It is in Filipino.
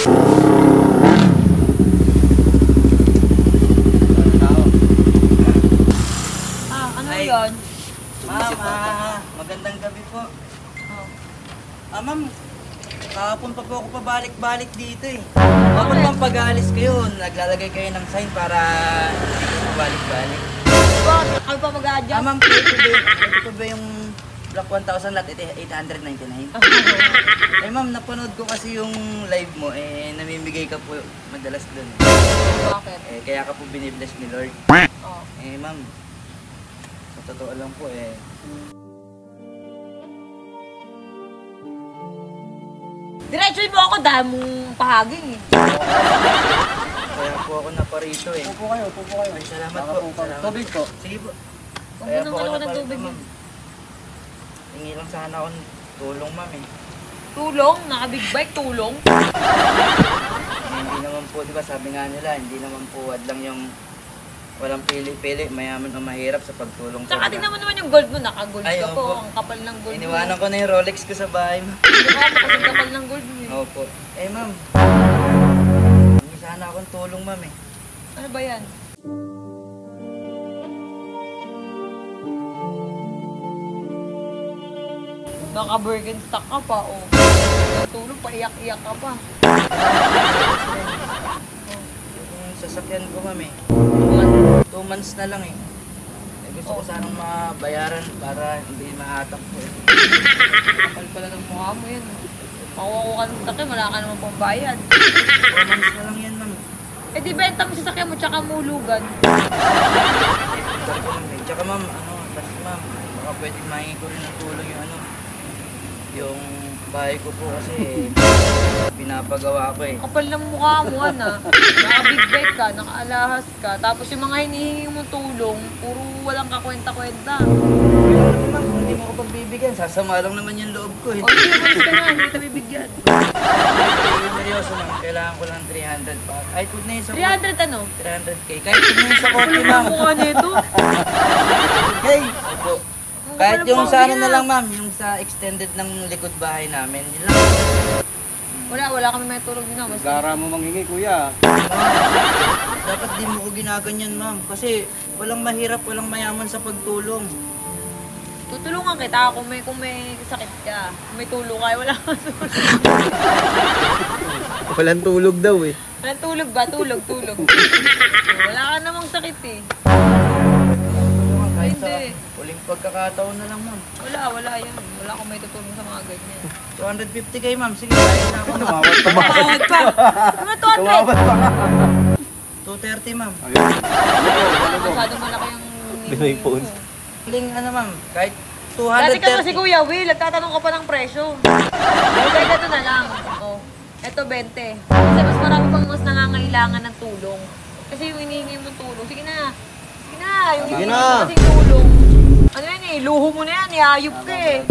Ano yun? Ma'am, magandang gabi po. Ma'am, kahapon pa po ako pabalik-balik dito eh. Bakit ma'am pag-aalis kayo, naglalagay kayo ng sign para hindi ko pabalik-balik? Bakit? Ako pa mag-adjust? Ma'am, ito ba yung Block 1000 lot 899? Eh ma'am, napanood ko kasi yung live mo, namimigay ka po madalas dun. Bakit? Kaya ka po binibless ni Lord. Oh. Ma'am, sa totoo lang po Diretsuin mo ako dahil mong pahaging eh. Kaya po ako naparito eh. Upo kayo. Ay, salamat po. Salamat. Tubig po. Sige po. Huwag mo nang kalawin ng tubig mo. Hingi lang sana ako ng tulong, ma'am eh. Tulong? Naka-big bike, tulong? Hindi naman po, di ba sabi nga nila, hindi naman po lang yung walang pili-pili, mayaman o mahirap sa pagtulong. Tsaka tingnan mo naman yung gold mo, naka-gold Ay, ka po. opo. Ang kapal ng gold mo. Iniwanan ko na yung Rolex ko sa bahay, ma'am. Hindi ka kasi kapal ng gold mo eh. Opo. Ma'am. Hingi sana akong tulong, ma'am eh. Ano ba yan? Naka-Birkenstock ka pa, oh. Tulong, paiyak-iyak ka pa. Yung sasakyan ko, ma'am eh. 2 months na lang eh. Gusto ko sanang mabayaran para hindi maatak po eh. Kapal pala ng mukha mo yan. Makuha ka ng sasakyan, wala ka naman pang bayad. 2 months na lang yan, ma'am. Di benta mo sa sasakyan mo tsaka mulugan. Tsaka ma'am, basta ma'am, baka pwede mahingi ko rin ng tulong yung bahay ko po kasi pinapagawa ko eh. Kapal ng mukha mo, Naka-big bag ka, naka-alahas ka. Tapos yung mga hinihingi mong tulong, puro walang kakwenta-kwenta. Pero ma'am, kung hindi mo ko pagbibigyan, sasama lang naman yung loob ko eh. O hindi, malis ka na, hindi kita bibigyan. Yung seryoso ma'am, kailangan ko lang 300 pa. Kahit huwag na yun sa 300 ano? 300k. Kahit huwag na yun sa kopi ma'am. Ang mukha nito. Okay. Opo. Kahit yung sa ano na lang ma'am, yung sa extended ng likod bahay namin, yun lang. Wala kami may tulog din na. Gara mo manghingi, kuya. Dapat di mo ko ginaganyan ma'am, kasi walang mahirap, walang mayaman sa pagtulong. Tutulungan kita kung may sakit ka. Kung may tulong ka, wala kang tulog. Walang tulog daw eh. Walang tulog ba? Tulog. Wala ka namang sakit eh. Kahit sa Hindi. uling pagkakataon na lang ma'am. Wala yan. Wala akong may tutulong sa mga ganyan. 250k ma'am, sige, kahit na ako. Tumawad pa. Ano 200? 230 ma'am. Masyadong malaki yung Pinoy phones. Huling ano ma'am, kahit Dati ka 230. si Kuya Will, nagtatanong ka pa ng presyo. Okay, ito na lang. Oh, ito 20. Kasi mas marami pang mas nangangailangan ng tulong. Kasi yung hinihingi mong tulong, sige na. Yung Sige hinihingi na. mo kasing tulong. Ano yan eh, luho mo na yan, iayop ka eh.